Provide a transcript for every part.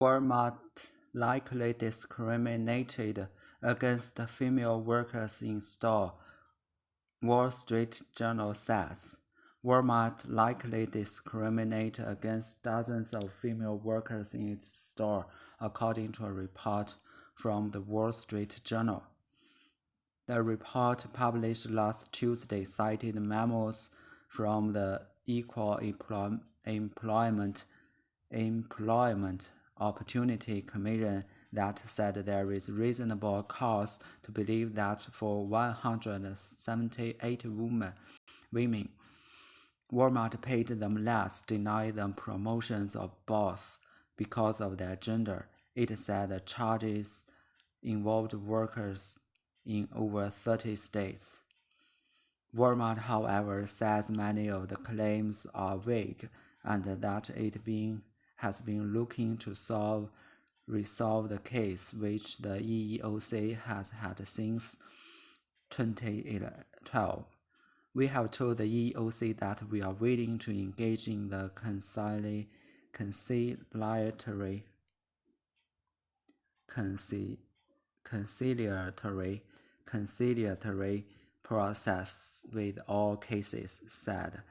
Walmart likely discriminated against female workers in store, Wall Street Journal says. Walmart likely discriminated against dozens of female workers in its store, according to a report from the Wall Street Journal. The report, published last Tuesday, cited memos from the Equal Employment Opportunity Commission that said there is reasonable cause to believe that for 178 women, Walmart paid them less, denied them promotions or both because of their gender. It said the charges involved workers in over 30 states. Walmart, however, says many of the claims are vague and that it has been looking to resolve the case, which the EEOC has had since 2012. We have told the EEOC that we are willing to engage in the conciliatory process with all cases, said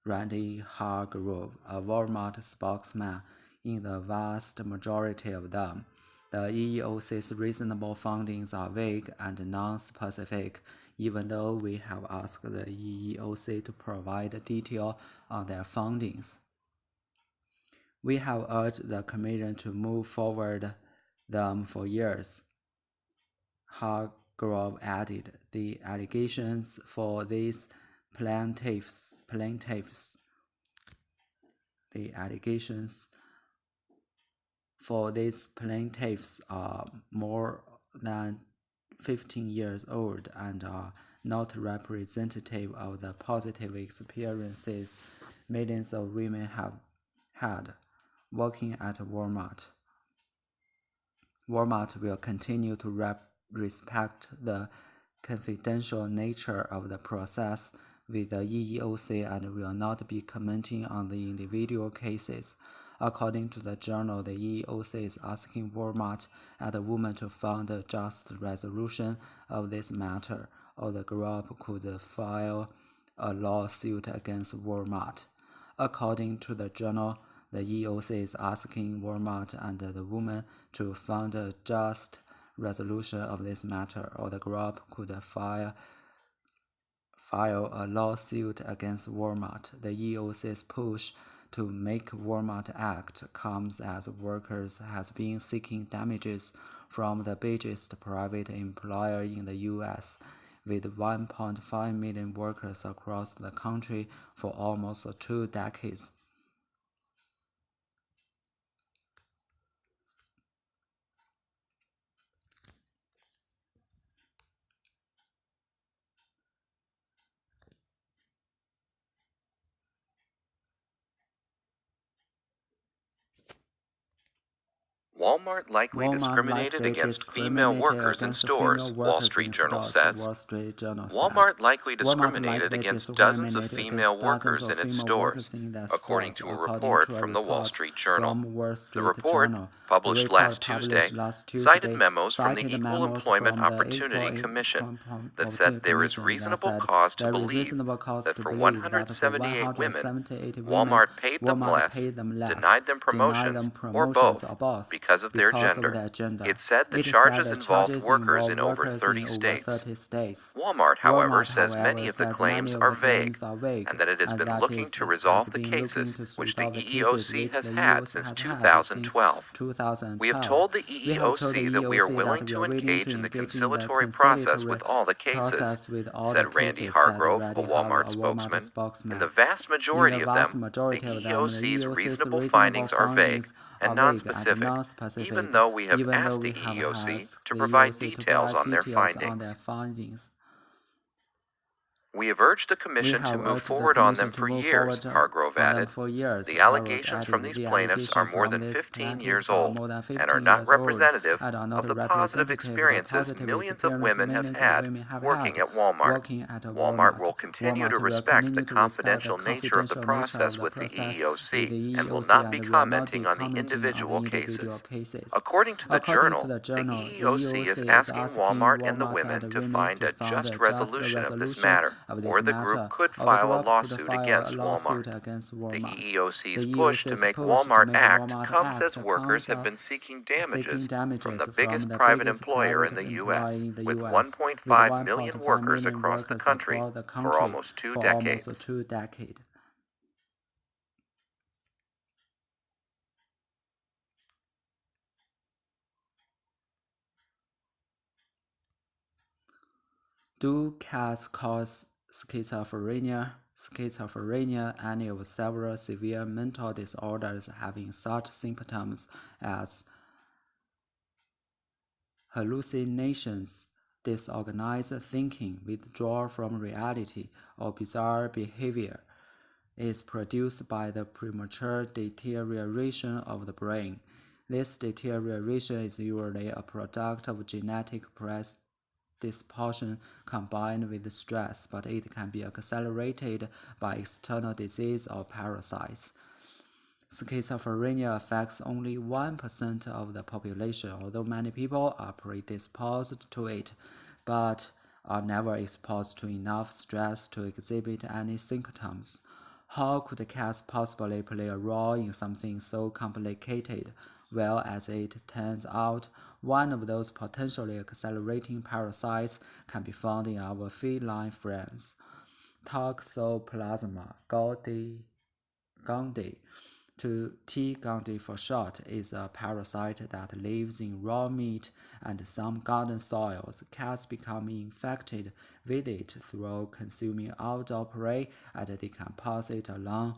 Randy Hargrove, a Walmart spokesman. In the vast majority of them, the EEOC's reasonable findings are vague and non-specific, even though we have asked the EEOC to provide detail on their findings. We have urged the Commission to move forward them for years, Hargrove added. The allegations for these plaintiffs are more than 15 years old and are not representative of the positive experiences millions of women have had working at Walmart. Walmart will continue to respect the confidential nature of the process with the EEOC and will not be commenting on the individual cases. According to the journal, the EEOC is asking Walmart and the woman to find a just resolution of this matter, or the group could file a lawsuit against Walmart. According to the journal, the EEOC is asking Walmart and the woman to find a just resolution of this matter, or the group could file a lawsuit against Walmart. The EEOC's push to make Walmart act comes as workers has been seeking damages from the biggest private employer in the U.S., with 1.5 million workers across the country for almost 2 decades. Walmart likely discriminated against female workers in stores, Wall Street Journal says. Walmart likely discriminated against dozens of female workers in its stores, according to a report from the Wall Street Journal. The report, published last Tuesday, cited memos from the Equal Employment Opportunity Commission that said there is reasonable cause to believe that for 178 women, Walmart paid them less, denied them promotions, or both, because of their gender. It said the charges involved workers in over 30 states. Walmart, however, says many of the claims are vague, and that it has been looking to resolve the cases which the EEOC has had since 2012. We have told the EEOC that we are willing to engage in the conciliatory process with all the cases, said Randy Hargrove, a Walmart spokesman. In the vast majority of them, the EEOC's reasonable findings are vague and nonspecific, even though we have asked the EEOC to provide details on their findings. We have urged the Commission to move forward on them for years, Hargrove added. The allegations from these plaintiffs are more than 15 years old and are not representative of the positive experiences millions of women have had working at Walmart. Walmart will continue to respect the confidential nature of the process with the EEOC and will not be commenting on the individual cases. According to the Journal, the EEOC is asking Walmart and the women to find a just resolution of this matter, or the group could file a lawsuit against Walmart. The EEOC's push to make Walmart act comes as workers have been seeking damages from the biggest private employer in the U.S., with 1.5 million workers across the country for almost 2 decades. Do cats cause schizophrenia? Schizophrenia, any of several severe mental disorders having such symptoms as hallucinations, disorganized thinking, withdrawal from reality, or bizarre behavior, is produced by the premature deterioration of the brain. This deterioration is usually a product of genetic predisposition combined with stress, but it can be accelerated by external disease or parasites. Schizophrenia affects only 1% of the population, although many people are predisposed to it, but are never exposed to enough stress to exhibit any symptoms. How could cats possibly play a role in something so complicated? Well, as it turns out, one of those potentially accelerating parasites can be found in our feline friends. Toxoplasma gondii, T. gondii for short, is a parasite that lives in raw meat and some garden soils. Cats become infected with it through consuming outdoor prey, and they can pass it along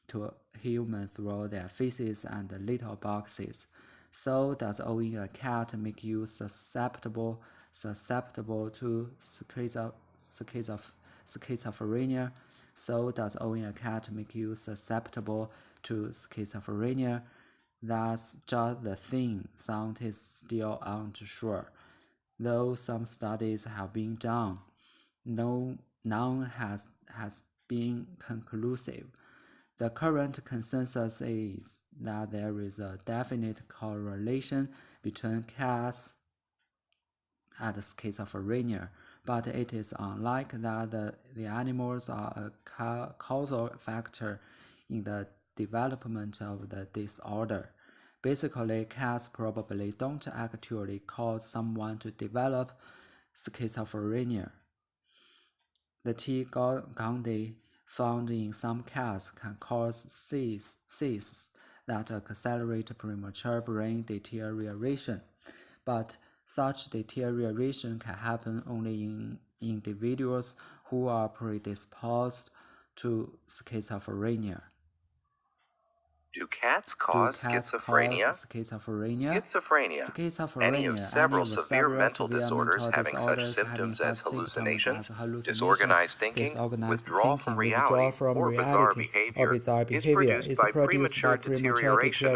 to humans through their feces and litter boxes. So does owning a cat make you susceptible to schizophrenia? So does owning a cat make you susceptible to schizophrenia? That's just the thing. Scientists still aren't sure. Though some studies have been done, none has been conclusive. The current consensus is that there is a definite correlation between cats and schizophrenia, but it is unlikely that the animals are a causal factor in the development of the disorder. Basically, cats probably don't actually cause someone to develop schizophrenia. The T. gondii found in some cats can cause cysts that accelerate premature brain deterioration, but such deterioration can happen only in individuals who are predisposed to schizophrenia. Do cats cause schizophrenia? Schizophrenia, any of several severe mental disorders having such symptoms as hallucinations, disorganized thinking, withdrawal from reality, or bizarre behavior, is produced by premature deterioration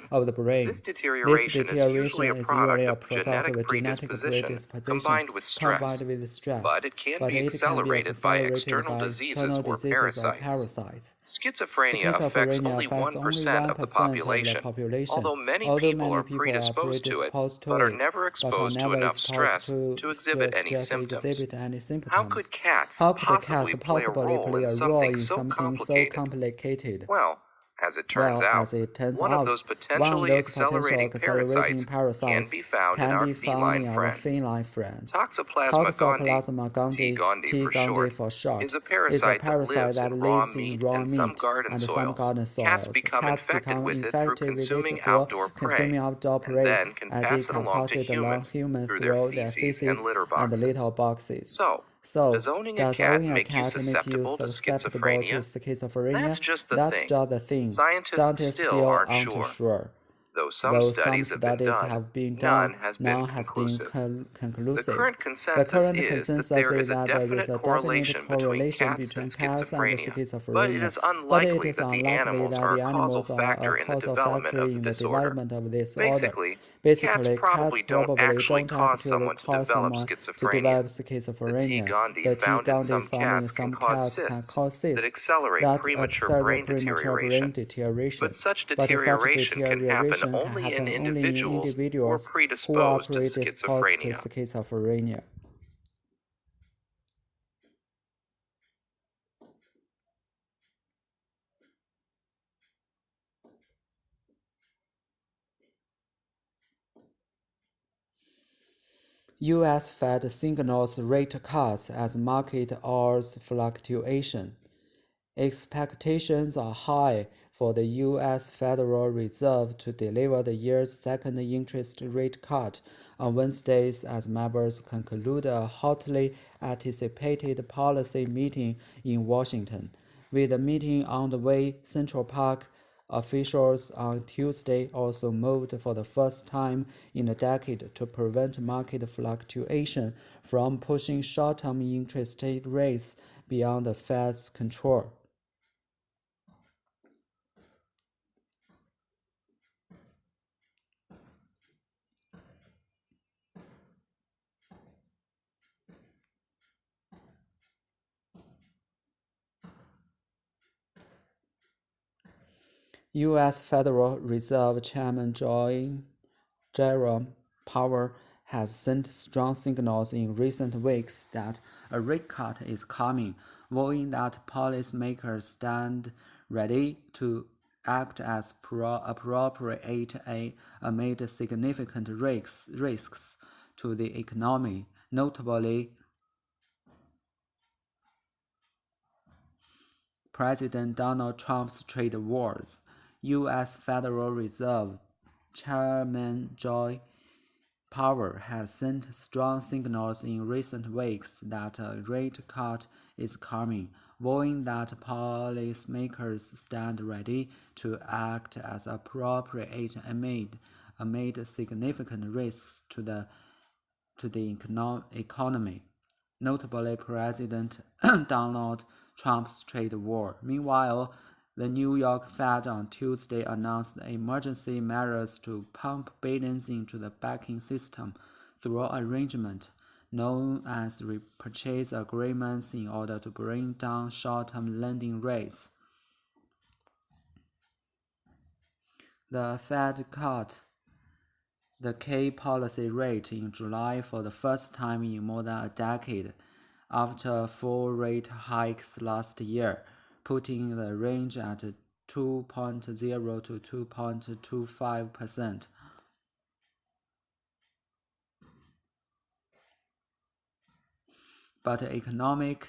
of the brain. This deterioration is usually a product of genetic predisposition combined with stress, but it can be accelerated by external diseases or parasites. Schizophrenia affects only 1% of the population, although many people are predisposed to it, but are never exposed to enough stress to exhibit any symptoms. How could cats possibly play a role in something so complicated? Well, as it turns out, one of those potentially accelerating parasites can be found in our feline friends. Toxoplasma gondii, T. gondii for short, is a parasite that lives in raw meat and some garden soils. Cats become infected with it through consuming outdoor prey, and then can pass it along to humans through their feces and litter boxes. So, does owning a cat make you susceptible to schizophrenia? That's just the thing. Scientists still aren't sure. Though some studies have been done, none has been conclusive. The current consensus is that there is a definite correlation between cats and schizophrenia, but it is unlikely that the animals are a causal factor in the development of the disorder. Basically, cats probably don't actually cause someone to develop schizophrenia. The T. gondii found in some cats can cause cysts that accelerate premature brain deterioration, but such deterioration can happen only in individuals who are predisposed to schizophrenia. U.S. Fed signals rate cuts as market odds fluctuation. Expectations are high for the U.S. Federal Reserve to deliver the year's second interest rate cut on Wednesday as members conclude a hotly anticipated policy meeting in Washington. With the meeting on the way, Central Park officials on Tuesday also moved for the first time in a decade to prevent market fluctuation from pushing short-term interest rates beyond the Fed's control. U.S. Federal Reserve Chairman Jerome Powell has sent strong signals in recent weeks that a rate cut is coming, vowing that policymakers stand ready to act as appropriate amid significant risks to the economy, notably President Donald Trump's trade wars. U.S. Federal Reserve Chairman Jerome Powell has sent strong signals in recent weeks that a rate cut is coming, vowing that policymakers stand ready to act as appropriate amid significant risks to the economy, notably President Donald Trump's trade war. Meanwhile, the New York Fed on Tuesday announced emergency measures to pump billions into the banking system through an arrangement known as repurchase agreements in order to bring down short-term lending rates. The Fed cut the key policy rate in July for the first time in more than a decade, after 4 rate hikes last year, putting the range at 2.0 to 2.25%. But economic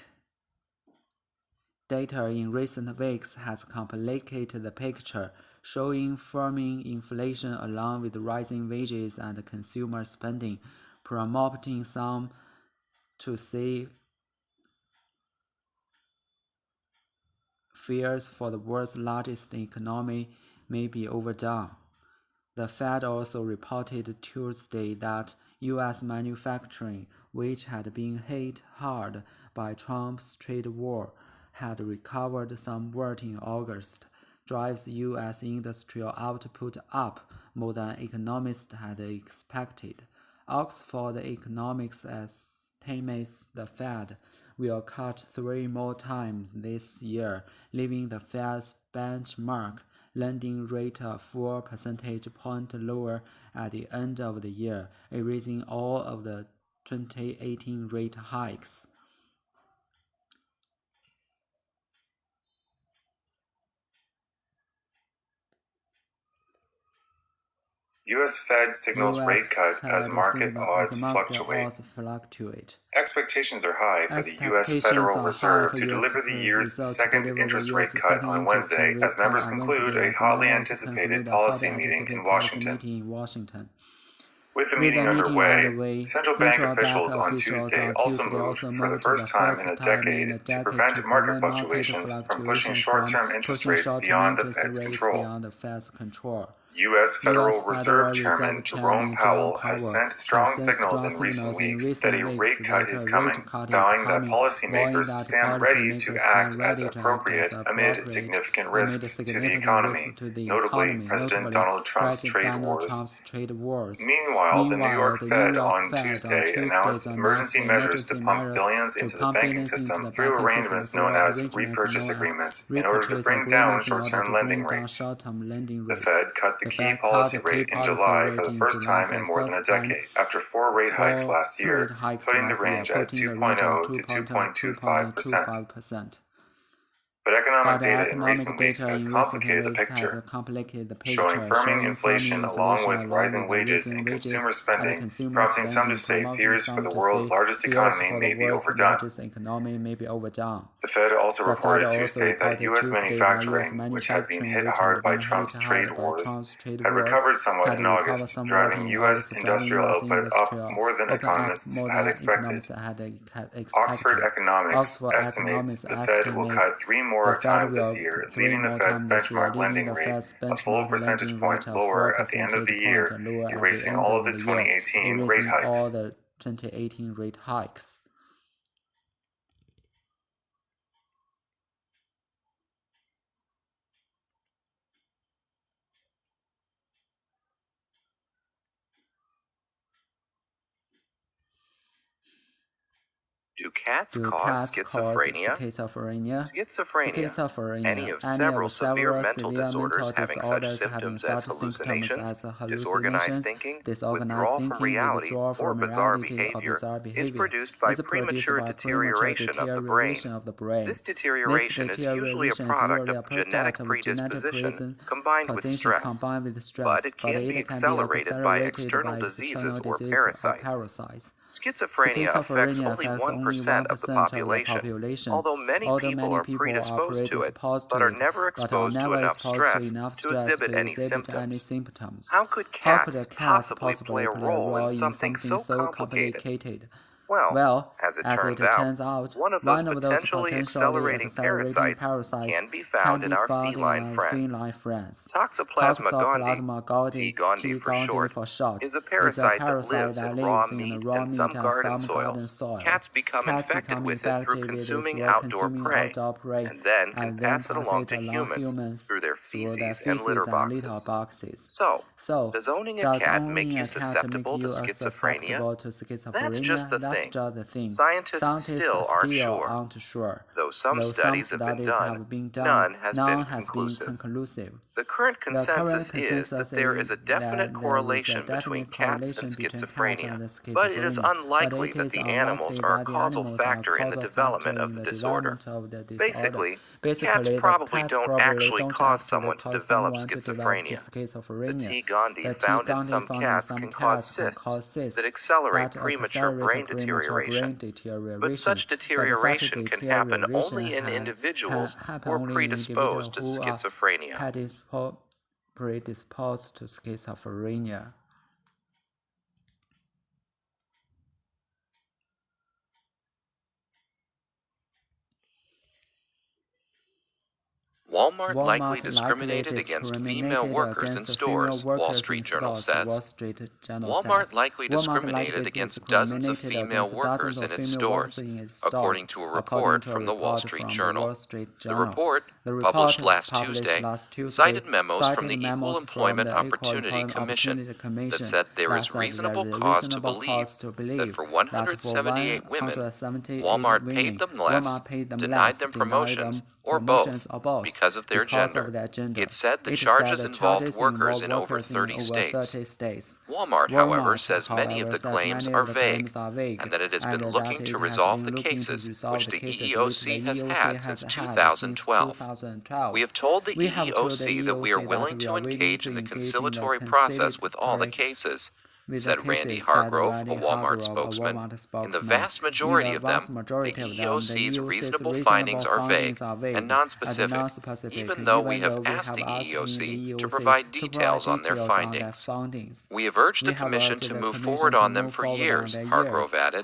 data in recent weeks has complicated the picture, showing firming inflation along with rising wages and consumer spending, prompting some to see fears for the world's largest economy may be overdone. The Fed also reported Tuesday that U.S. manufacturing, which had been hit hard by Trump's trade war, had recovered somewhat in August, drives U.S. industrial output up more than economists had expected. Oxford Economics estimates the Fed will cut 3 more times this year, leaving the Fed's benchmark lending rate a 4 percentage point lower at the end of the year, erasing all of the 2018 rate hikes. U.S. Fed signals rate cut as market odds fluctuate. Expectations are high for the U.S. Federal Reserve to deliver the year's second interest rate cut on Wednesday as members conclude a hotly anticipated policy meeting in Washington. With the meeting underway, central bank officials on Tuesday also moved for the first time in a decade to prevent market fluctuations from pushing short-term interest rates beyond the Fed's control. U.S. Federal Reserve Chairman Jerome Powell has sent strong signals in recent weeks that a rate cut is coming, vowing that policymakers stand ready to act as appropriate amid significant risks to the economy, notably President Donald Trump's trade wars. Meanwhile, the New York Fed on Tuesday announced emergency measures to pump billions into the banking system through arrangements known as repurchase agreements in order to bring down short-term lending rates. The Fed cut the key policy rate in July for the first time in more than a decade, after 4 rate hikes last year, putting the range at 2.0 to 2.25%. But economic data in recent weeks has complicated the picture, showing firming inflation along with rising wages and consumer spending, prompting some to say fears for the world's largest economy may be overdone. The Fed also reported Tuesday that U.S. manufacturing, which had been hit hard by Trump's trade wars, had recovered somewhat in August, driving U.S. industrial output up more than economists had expected. Oxford Economics estimates the Fed will cut 3 more times this year, leaving the Fed's benchmark lending rate a full percentage point lower at the end of the year, erasing all of the 2018 rate hikes. Do cats cause schizophrenia? Schizophrenia, any of several severe mental disorders having such symptoms as hallucinations, disorganized thinking, withdrawal from reality, or bizarre behavior, is produced by premature deterioration of the brain. This deterioration is usually a product of genetic predisposition combined with stress, but it can be accelerated by external diseases or parasites. Schizophrenia affects only 1% of the population, although many people are predisposed to it, but are never exposed to enough stress to exhibit any symptoms. How could cats possibly play a role in something so complicated? Well, as it turns out, one of those potentially accelerating parasites can be found in our feline friends. Toxoplasma gondii, T. gondii for short, is a parasite that lives in raw meat and some garden soils. Cats become infected with it through consuming outdoor prey, and then can pass it along to humans through their feces and litter boxes. So, does owning a cat make you susceptible to schizophrenia? That's just the thing. Scientists still aren't sure. Though some studies have been done, none has been conclusive. The current consensus is that there is a definite correlation between cats and schizophrenia, but it is unlikely that the animals are a causal factor in the development of the disorder. Basically, cats probably don't actually cause someone to develop schizophrenia. The T. gondii found in some cats can cause cysts that accelerate premature brain deterioration. But such deterioration can happen only in individuals who are predisposed to schizophrenia. Walmart likely discriminated against female workers in stores, Wall Street Journal says. Walmart likely discriminated against dozens of female workers in its stores, according to a report from the Wall Street Journal. The report, published last Tuesday, cited memos from the Equal Employment Opportunity Commission that said there is reasonable cause to believe that for 178 women, Walmart paid them less, denied them promotions, or both, because of their gender. It said the charges involved workers in over 30 states. Walmart, however, says many of the claims are vague, and that it has been looking to resolve the cases, which the EEOC has had since 2012. We have told the EEOC that we are willing to engage in the conciliatory process with all the cases. said Randy Hargrove, a Walmart spokesman. In the vast majority of them, the EEOC's reasonable findings are vague and nonspecific, even though we have asked the EEOC to provide details on their findings. We have urged the Commission to move forward on them for years, Hargrove added.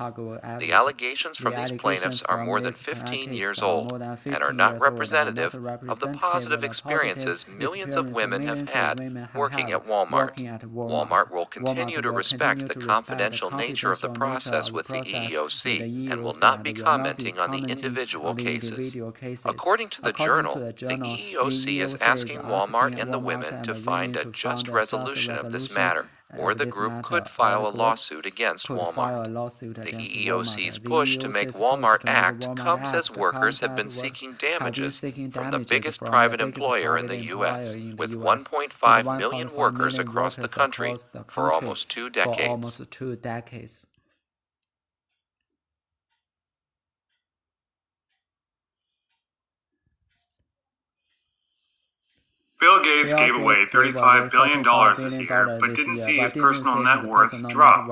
The allegations from these plaintiffs are more than 15 years old and are not representative of the positive experiences millions of women have had working at Walmart. Walmart will continue to respect the confidential nature of the process with the EEOC and will not be commenting on the individual cases. According to the Journal, the EEOC is asking Walmart and the women to find a just resolution of this matter, or the group could file a lawsuit against Walmart. The EEOC's push to make Walmart act comes as workers have been seeking damages from the biggest private employer in the U.S., with 1.5 million workers across the country for almost 2 decades. Bill Gates gave away $35 billion this year, but didn't see his personal net worth drop.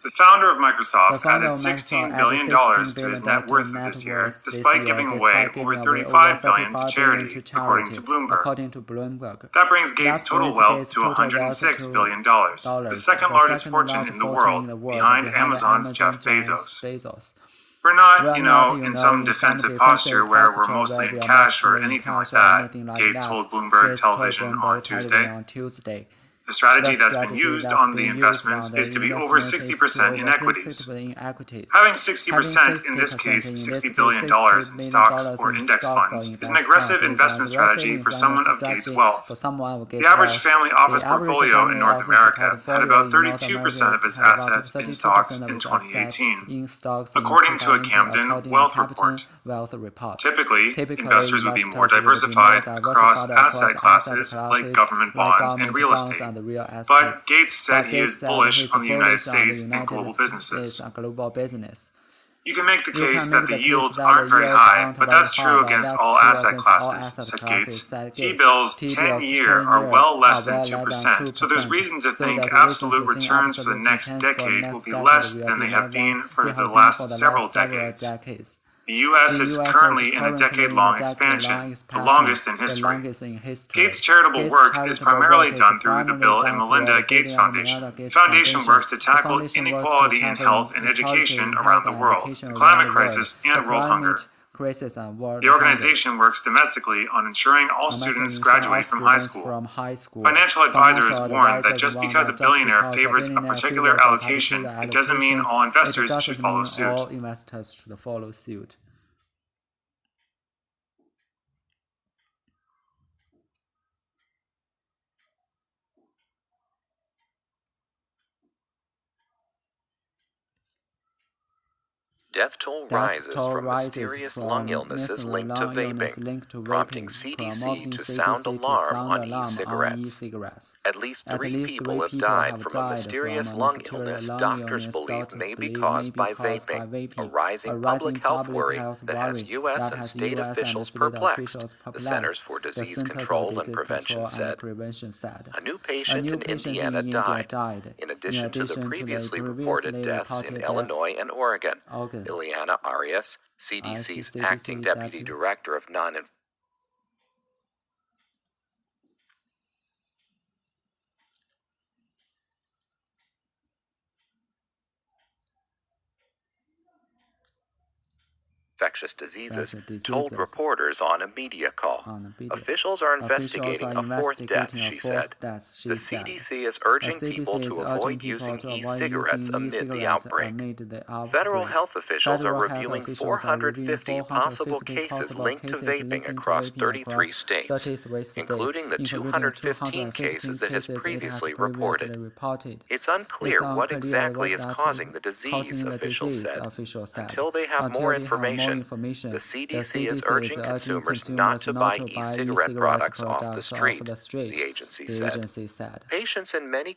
The founder of Microsoft added $16 billion to his net worth this year, despite giving away over $35 billion to charity, according to Bloomberg. That brings Gates' total wealth to $106 billion, the second largest fortune in the world, behind Amazon's Jeff Bezos. We're not, in some defensive posture where we're mostly in cash or anything like that, Gates told Bloomberg Television on Tuesday. The strategy that's been used on the investments is to be over 60% in equities. Having 60%, in this case $60 billion in stocks or index funds, is an aggressive investment strategy for someone of Gates' wealth. The average family office portfolio in North America had about 32% of its assets in stocks in 2018, according to a Camden Wealth Report. Typically, investors would be more diversified across asset classes like government bonds and real estate. But Gates said he is bullish on the United States and global businesses. You can make the case that the yields aren't very high, but that's true against all asset classes, said Gates. T-bills 10-year are well less than 2%, so there's reason to think absolute returns for the next decade will be less than they have been for the last several decades. The U.S. is currently in a decade-long expansion, the longest in history. Gates' charitable work is primarily done through the Bill and Melinda Gates Foundation. The foundation works to tackle inequality in health and education around the world, the climate crisis, and world hunger. The organization works domestically on ensuring all students graduate from high school. Financial advisors warn that just because a billionaire favors a particular allocation, it doesn't mean all investors should follow suit. Death toll rises from mysterious lung illnesses linked to vaping, prompting CDC to sound alarm on e-cigarettes. At least 3 people have died from a mysterious lung illness doctors believe may be caused by vaping, a rising public health worry that has U.S. and state officials perplexed, the Centers for Disease Control and Prevention said. A new patient in Indiana died, in addition to the previously reported deaths in Illinois and Oregon. Ileana Arias, CDC's acting deputy director of non-infectious diseases, told reporters on a media call. Officials are investigating a 4th death, she said. The CDC is urging people to avoid using e-cigarettes amid the outbreak. Federal health officials are reviewing 450 possible cases linked to vaping across 33 states, including the 215 cases it has previously reported. It's unclear what exactly is causing the disease, officials said. Until they have more information, the CDC is urging consumers not to buy e-cigarette products off the street, the agency said. Patients in many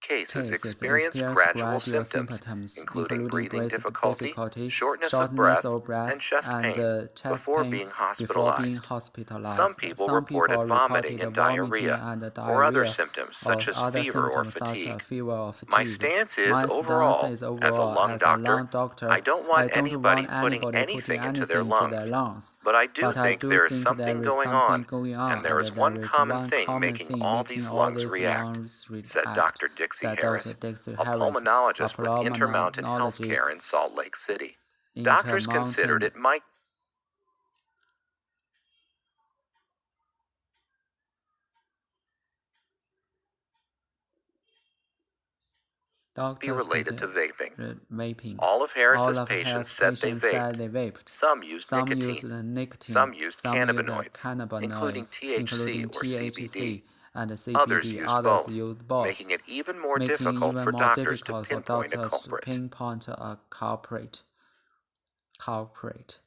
cases experience gradual symptoms, including breathing difficulty, shortness of breath, and chest pain, before being hospitalized. Some people reported vomiting and diarrhea, or other symptoms such as fever or fatigue. My stance is, overall, as a lung doctor, I don't want anybody putting anything into their lungs. But I do think there is something going on, and there is one common thing making all these lungs react, said Dr. Dixie Harris, a pulmonologist with Intermountain Healthcare in Salt Lake City. Doctors considered it might be related to vaping. All of Harris's patients said they vaped. Some used nicotine. Some used cannabinoids, including THC or CBD. Others used both, making it even more difficult for doctors to pinpoint a culprit. Culprit.